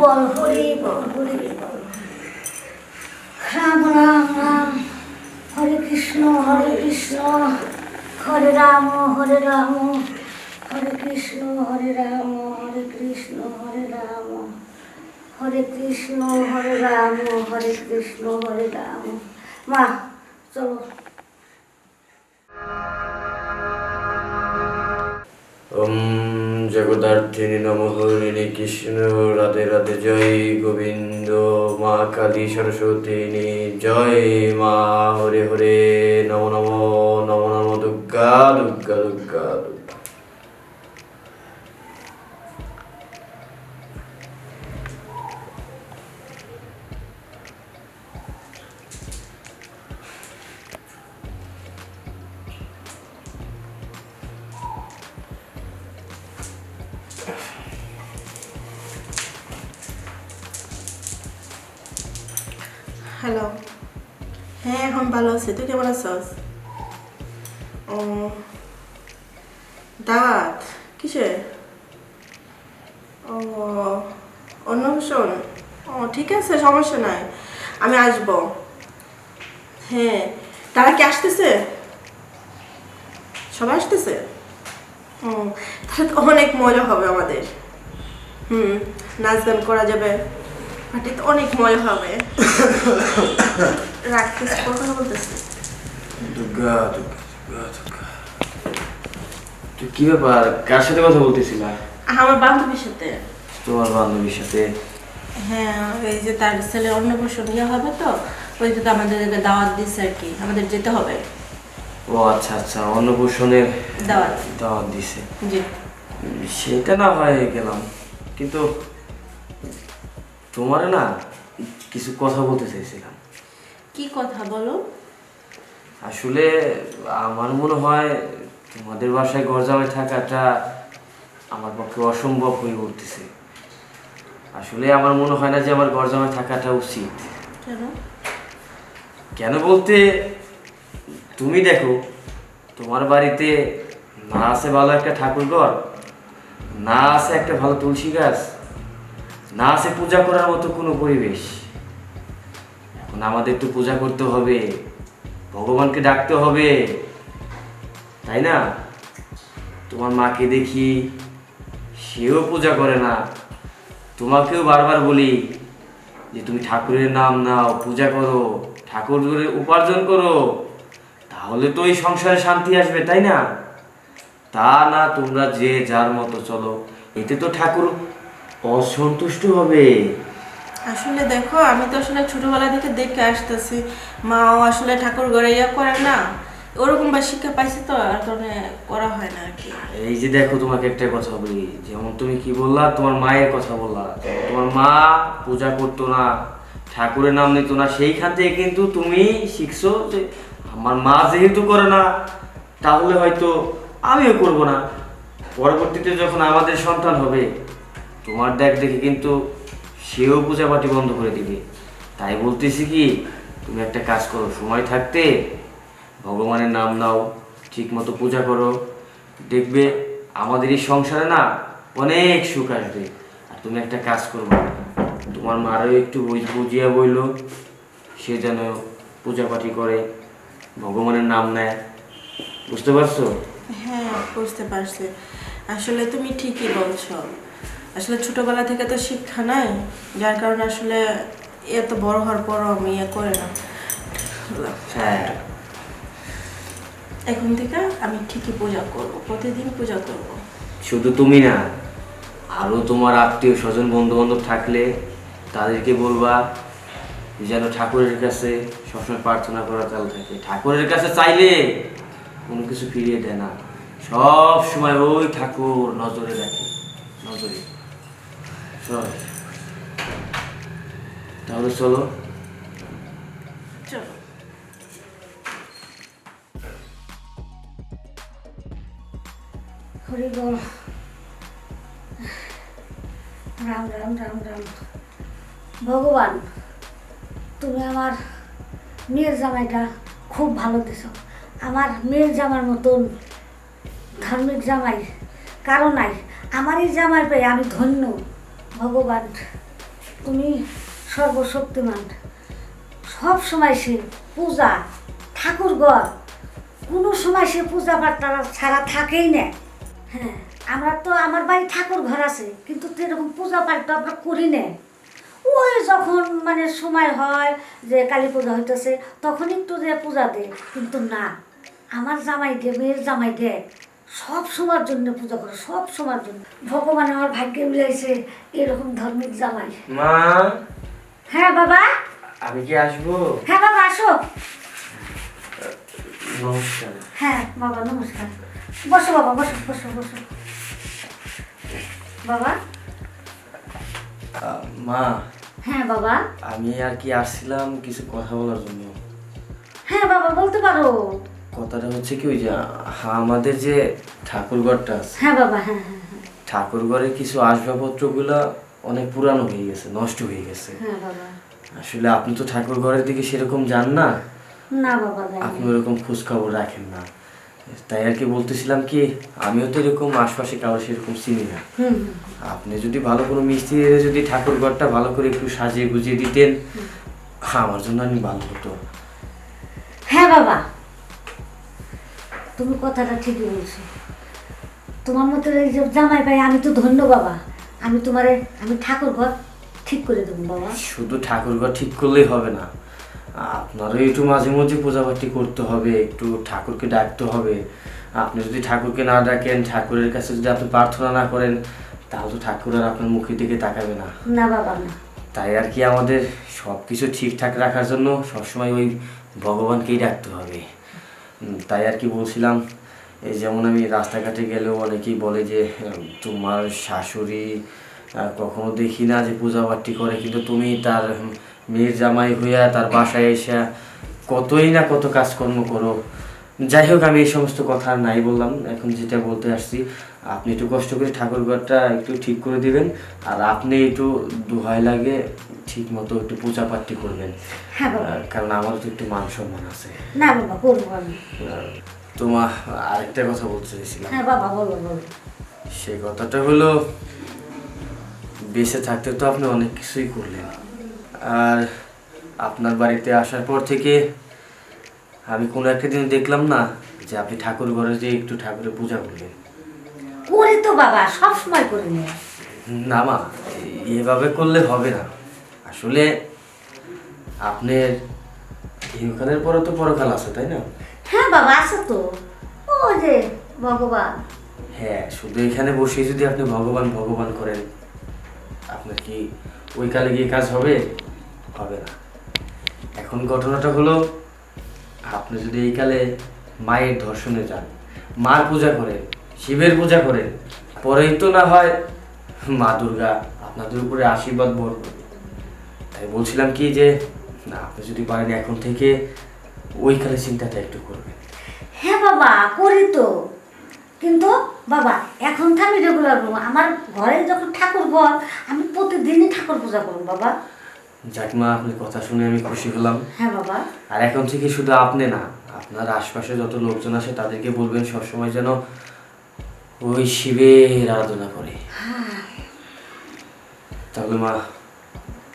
বল হরি বল হরি বল। রাম রাম রাম, হরে কৃষ্ণ হরে কৃষ্ণ, হরে রাম হরে রাম, হরে কৃষ্ণ হরে রাম, হরে কৃষ্ণ হরে রাম, হরে কৃষ্ণ হরে রাম, হরে কৃষ্ণ হরে রাম। মা চলো। ওম জগদার্থিনী নমঃ, হরিণী কৃষ্ণ রাধে রাধে, জয় গোবিন্দ, মা কালী সরস্বতী জয়, মা হরে হরে, নমো নমো নমো নমো, দুর্গা দুর্গা দুর্গা দুর্গা। হ্যালো, হ্যাঁ এখন ভালো আছি। তুই কেমন আছিস? ও দাওয়াত কিসে? ও অন্নপ্রাশন। ও ঠিক আছে, সমস্যা নাই, আমি আসবো। হ্যাঁ, তারা কি আসতেছে? সবাই আসতেছে? ও তাহলে তো অনেক মজা হবে আমাদের। নাচ গান করা যাবে, পার্টিতে অনেক মজা হবে। রাখতেছি, কথা বলতেছি। দুর্গা দুর্গা দুর্গা দুর্গা। তুই কি ব্যাপার, কার সাথে কথা বলতেছিলা? আমার বান্ধবীর সাথে। তোমার বান্ধবীর সাথে? হ্যাঁ, এই যে তার ছেলে অন্নপ্রাশন ইয়ে হবে তো, ওই তো আমাদের দাওয়াত দিচ্ছে আর কি, আমাদের যেতে হবে। ও আচ্ছা আচ্ছা, অন্নপ্রাশনের দাওয়াত দাওয়াত দিছে। জি, সেটা না হয় গেলাম, কিন্তু তোমার না কিছু কথা বলতে চাইছিলাম। কি কথা বলো? আসলে আমার মনে হয় তোমাদের বাসায় ঘর জামাই থাকাটা আমার পক্ষে অসম্ভব হয়ে উঠতেছে। আসলে আমার মনে হয় না যে আমার ঘর জামাই থাকাটা উচিত। কেন? কেন বলতে, তুমি দেখো তোমার বাড়িতে না আছে ভালো একটা ঠাকুর ঘর, না আছে একটা ভালো তুলসী গাছ, না আছে পূজা করার মতো কোনো পরিবেশ। এখন আমাদের তো পূজা করতে হবে, ভগবানকে ডাকতে হবে, তাই না? তোমার মাকে দেখি, সেও পূজা করে না। তোমাকেও বারবার বলি যে তুমি ঠাকুরের নাম নাও, পূজা করো, ঠাকুরের উপার্জন করো, তাহলে তো এই সংসারে শান্তি আসবে, তাই না? তা না, তোমরা যে যার মতো চলো, এতে তো ঠাকুর অসন্তুষ্ট হবে। আসলে দেখো, আমি তো আসলে ছোটবেলা থেকে দেখে আসতেছি, মাও আসলে ঠাকুর ঘরে ইয়ে করে না, ওরকম বা শিক্ষা পাইছি তো, আর কারণে করা হয় না আর কি। এই যে দেখো, তোমাকে একটা কথা বলি, যেমন তুমি কি বললা, তোমার মায়ের কথা বললা, তোমার মা পূজা করতো না, ঠাকুরের নাম নিত না, সেইখান থেকে কিন্তু তুমি শিখছো যে আমার মা যেহেতু করে না, তাহলে হয়তো আমিও করব না। পরবর্তীতে যখন আমাদের সন্তান হবে, তোমার দেখ দেখে কিন্তু সেও পূজা পাটি বন্ধ করে দিবে। তাই বলতেছি কি, তুমি একটা কাজ করো, সময় থাকতে ভগবানের নাম নাও, ঠিক মতো পূজা করো, দেখবে আমাদের এই সংসারে না অনেক সুখ আসবে। আর তুমি একটা কাজ করবে, তোমার মারও একটু বুঝিয়া বইল, সে যেন পূজা পাটি করে, ভগবানের নাম নেয়। বুঝতে পারছো? হ্যাঁ, বুঝতে পারছি। আসলে তুমি ঠিকই বলছো, আসলে ছোটবেলা থেকে তো শিক্ষা নাই, যার কারণে আসলে এত বড় হওয়ার পরও আমি ইয়ে করে না। হ্যাঁ, এখন থেকে আমি ঠিকই পূজা করবো, প্রতিদিন পূজা করব। শুধু তুমি না, আরও তোমার আত্মীয় স্বজন বন্ধু বান্ধব থাকলে তাদেরকে বলবা যেন ঠাকুরের কাছে সবসময় প্রার্থনা করা চালু থাকে। ঠাকুরের কাছে চাইলে কোনো কিছু ফিরিয়ে দেয় না, সব সময় ওই ঠাকুর নজরে রাখে, নজরে। চল, তাহলে চলো। চলো। হরি বল। রাম রাম রাম রাম। ভগবান, তুমি আমার মেয়ের জামাইটা খুব ভালো দিছো। আমার মেয়ের জামার মতন ধার্মিক জামাই কারো নাই। আমার এই জামাই পেয়ে আমি ধন্য। ভগবান তুমি সর্বশক্তিমান, সব সময় সে পূজা ঠাকুর ঘর, কোনো সময় সে পূজা পাঠ ছাড়া থাকেই না। হ্যাঁ, আমরা তো আমার বাড়ি ঠাকুর ঘর আছে, কিন্তু তো এরকম পূজা পাঠ তো আমরা করি না। ওই যখন মানে সময় হয় যে কালী পূজা হইতেছে তখন একটু যে পূজা দেয়, কিন্তু না, আমার জামাই দে, মেয়ের জামাই দে সব সময়ের জন্য পূজা করে, সব সময়ের জন্য। ভগবান আমার ভাগ্যে মিলাইছে এরকম ধার্মিক জামাই। মা, হ্যাঁ বাবা। আমি কি আসবো? হ্যাঁ বাবা, আসো। নমস্কার। হ্যাঁ বাবা, নমস্কার। বসো বাবা, বসো বসো বসো। বাবা। মা। হ্যাঁ বাবা। আমি আর কি আসছিলাম কিছু কথা বলার জন্য। হ্যাঁ বাবা, বলতে পারো। কথাটা হচ্ছে কি, ওই যে আমাদের যে ঠাকুরঘরটা আছে, হ্যাঁ বাবা, হ্যাঁ হ্যাঁ হ্যাঁ। ঠাকুরঘরের কিছু আসবাবপত্রগুলো অনেক পুরানো হয়ে গেছে, নষ্ট হয়ে গেছে। হ্যাঁ বাবা। আসলে আপনি তো ঠাকুরঘরের দিকে সেরকম যান না, না বাবা, যাই না। আপনি ওরকম খোঁজ খবর রাখেন না, তাই আর কি বলতেছিলাম কি, আমিও তো এরকম আশপাশে কারো সেরকম চিনি না। হুম। আপনি যদি ভালো কোনো মিস্ত্রি এনে যদি ঠাকুরঘরটা ভালো করে একটু সাজিয়ে গুজিয়ে দিতেন, আমার জন্য আমি ভালো হতো। হ্যাঁ বাবা, তুমি কথাটা ঠিকই বলছো। তোমার মতো এই যে জামাই ভাই, আমি তো ধন্য বাবা। আমি ঠাকুর ঘর ঠিক করে দেবো বাবা। শুধু ঠাকুরঘর ঠিক করলেই হবে না, আপনারও একটু মাঝে মধ্যে পূজাপাঠি করতে হবে, একটু ঠাকুরকে ডাকতে হবে। আপনি যদি ঠাকুরকে না ডাকেন, ঠাকুরের কাছে যদি আপনি প্রার্থনা না করেন, তাহলে তো ঠাকুর আর আপনার মুখের দিকে তাকাবে না। না বাবা, না। তাই আর কি আমাদের সব কিছু ঠিকঠাক রাখার জন্য সবসময় ওই ভগবানকেই ডাকতে হবে। তাই আর কি বলছিলাম, এই যেমন আমি রাস্তাঘাটে গেলেও অনেকেই বলে যে তোমার শাশুড়ি কখনো দেখি না যে পূজাপাঠি করে, কিন্তু তুমি তার মেয়ের জামাই হইয়া তার বাসায় এসে কতই না কত কাজকর্ম করো। যাই হোক, আমি এই সমস্ত কথা আর নাই বললাম, এখন যেটা বলতে আসছি, আপনি একটু কষ্ট করে ঠাকুরঘরটা একটু ঠিক করে দিবেন, আর আপনি একটু দোহাই লাগে ঠিক মতো একটু পূজাপাঠি করবেন। হ্যাঁ বাবা। কারণ আমার তো একটু মান সম্মান আছে। না বাবা, করবো আমি। তোমার আরেকটা কথা বলতে চাইছিলাম। হ্যাঁ বাবা, বলো বলো। সেই কথাটা হলো, বেঁচে থাকতে তো আপনি অনেক কিছুই করলেন, আর আপনার বাড়িতে আসার পর থেকে আমি কোনো একটা দিন দেখলাম না যে আপনি ঠাকুর ঘরে যে একটু ঠাকুরের পূজা করলেন। করি তো বাবা, সব সময় করি না। না মা, এভাবে করলে হবে না। আসলে আপনার ইহকালের পরে তো পরকাল আছে, তাই না? হ্যাঁ বাবা, আছে তো। ও যে ভগবান। হ্যাঁ, শুধু এখানে বসে যদি আপনি ভগবান ভগবান করেন, আপনার কি ওই কালে গিয়ে কাজ হবে? হবে না। এখন ঘটনাটা হলো, আপনি যদি এই কালে মায়ের দর্শনে যান, মার পূজা করেন, শিবের পূজা করেন, পরেই তো না হয় মা দুর্গা আপনাদের উপরে আশীর্বাদ বর করবে। তাই বলছিলাম কি যে, না, আপনি যদি পারেন এখন থেকে ওই কালে চিন্তাটা একটু করবেন। হ্যাঁ বাবা, করি তো, কিন্তু বাবা এখন তো আমি রেগুলার করবো। আমার ঘরে যখন ঠাকুর ঘর, আমি প্রতিদিনই ঠাকুর পূজা করবো বাবা। যাক মা, আপনার কথা শুনে আমি খুশি হলাম। হ্যাঁ বাবা। আর এখন থেকে শুধু আপনি না, আপনার আশপাশে যত লোকজন আসে তাদেরকে বলবেন সবসময় যেন ওই শিবের আরাধনা করে। তাহলে মা,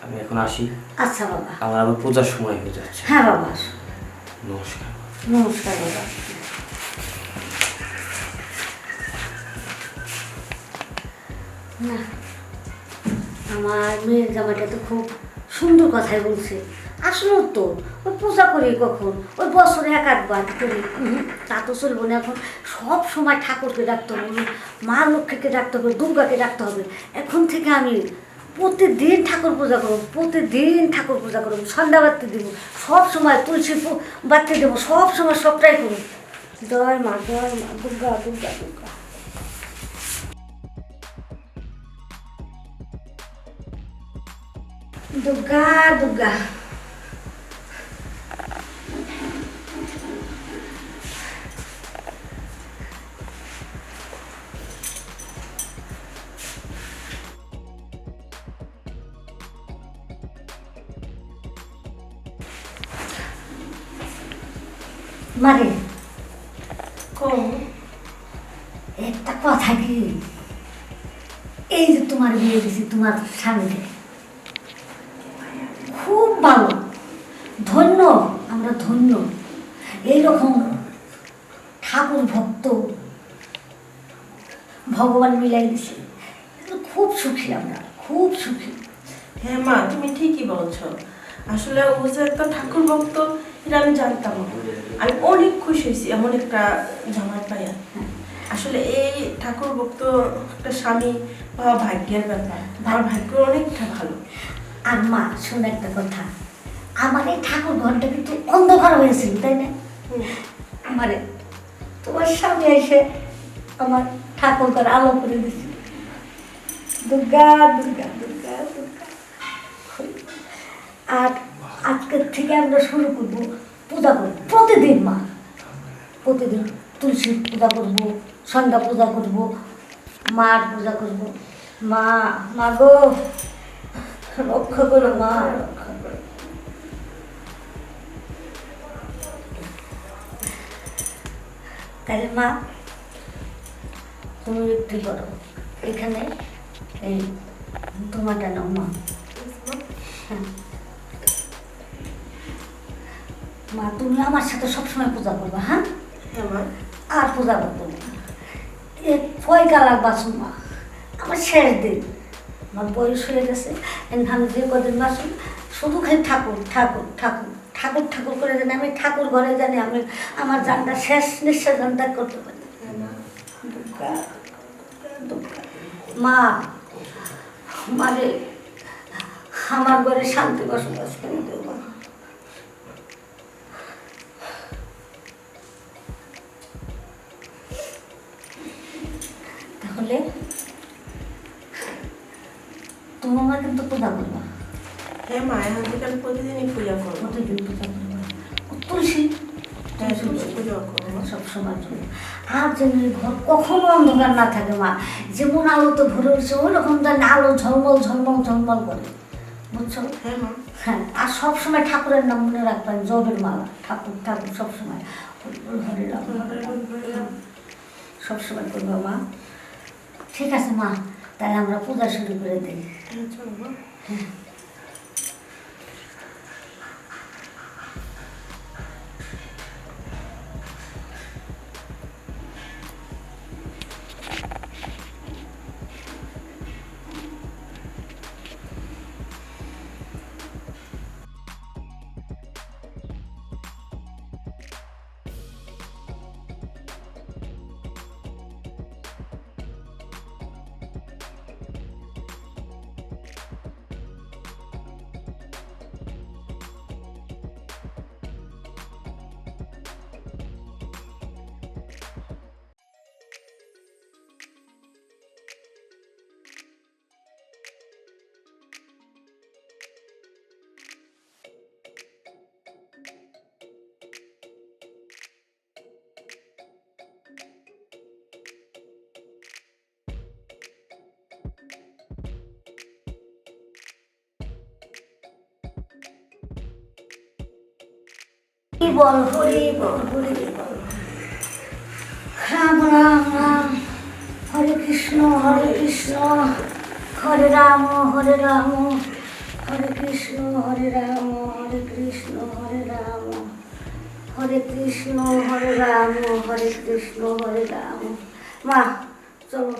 আমি এখন আসি। আচ্ছা বাবা। আমার আবার পূজার সময় হয়ে যাচ্ছে। হ্যাঁ বাবা। নমস্কার। নমস্কার বাবা। না, আমার মেয়ের জামাইটা তো খুব সুন্দর কথাই বলছে। আসলেও তো ওই পূজা করি কখন, ওই বছরে এক আধবার করি, তা তো চলবো না। এখন সব সময় ঠাকুরকে ডাকতে হবে, মা লক্ষ্মীকে ডাকতে হবে, দুর্গাকে ডাকতে হবে। এখন থেকে আমি প্রতিদিন ঠাকুর পূজা করবো, প্রতিদিন ঠাকুর পূজা করবো, সন্ধ্যা বাতি দেবো, সব সময় তুলসী বাতি দেবো, সব সময় সবটাই করবো। জয় মা, জয় মা, দুর্গা দুর্গা দুর্গা। দুর্গা দুর্গা। মানে একটা কথা কি, এই যে তোমার বিয়ে দিছি তোমার স্বামীকে, ভালো, ধন্য, আমরা ধন্য। এইরকম ঠাকুর ভক্ত ভগবান মিলাই দিছে, কিন্তু খুব সুখী, আমরা খুব সুখী। হ্যাঁ মা, তুমি ঠিকই বলছো। আসলে ও যে একটা ঠাকুর ভক্ত এটা আমি জানতাম না। আমি অনেক খুশি হয়েছি এমন একটা জামাই পাইয়া। আসলে এই ঠাকুর ভক্ত একটা স্বামী পাওয়া ভাগ্যের ব্যাপার। আমার ভাগ্য অনেকটা ভালো। আর মা শোন একটা কথা, আমার এই ঠাকুর ঘরটা কিন্তু অন্ধকার হয়েছিল, তাই না? আমারে তোমার স্বামী এসে আমার ঠাকুর ঘর আলো করে দিছিল। দুর্গা দুর্গা দুর্গা দুর্গা। আর আজকের থেকে আমরা শুরু করবো পূজা করবো প্রতিদিন। মা প্রতিদিন তুলসী পূজা করবো, সন্ধ্যা পূজা করবো, মার পূজা করবো। মা, মা গো রক্ষা করো, মা রক্ষা করো। তাহলে মা তুমি একটু করো, এখানে এই তোমাটা নাও মা। হ্যাঁ মা, তুমি আমার সাথে সবসময় পূজা করবা। হ্যাঁ হ্যাঁ মা। আর পূজা করতে হবে না। এ পয়কা লাগবা মা, আমার শেষ দিন, আমার বয়স হয়ে গেছে। আমি যে কদিন বাসুন শুধু খালি ঠাকুর ঠাকুর ঠাকুর ঠাকুর ঠাকুর করে জানি, আমি ঠাকুর ঘরে জানি আমি আমার জানটা শেষ নিঃশ্বাস জানটা করতে পারি। দুর্গা, দুর্গা। মা মানে আমার ঘরে শান্তি বসবাস করে দেব। তাহলে তুমি আমার কিন্তু পূজা করবা। হ্যাঁ মা, এখন থেকে আমি প্রতিদিনই পূজা করবো। প্রতিদিন পূজা করবা, তুলসী হ্যাঁ, তুলসী পূজা করবো। সবসময় জন্য। আর যেন এই ঘর কখনো অন্ধকার না থাকে মা, যেমন আলোতে ভরে উঠছে ওই রকম যেন আলো ঝলমল ঝলমল ঝলমল করে, বুঝছো? হ্যাঁ মা। হ্যাঁ, আর সবসময় ঠাকুরের নাম মনে রাখবেন, জবের মালা, ঠাকুর ঠাকুর সবসময় হরে রাম হরে রাম সবসময় করবো মা। ঠিক আছে মা, তাহলে আমরা পূজা শুরু করে দিই। হ্যাঁ, চলো মা। হ্যাঁ। হরি বল, হরি বল, হরি বল। রাম রাম রাম, হরে কৃষ্ণ হরে রাম হরে রাম, হরে কৃষ্ণ হরে রাম, হরে কৃষ্ণ হরে রাম, হরে কৃষ্ণ হরে রাম, হরে কৃষ্ণ হরে রাম। মা চলো।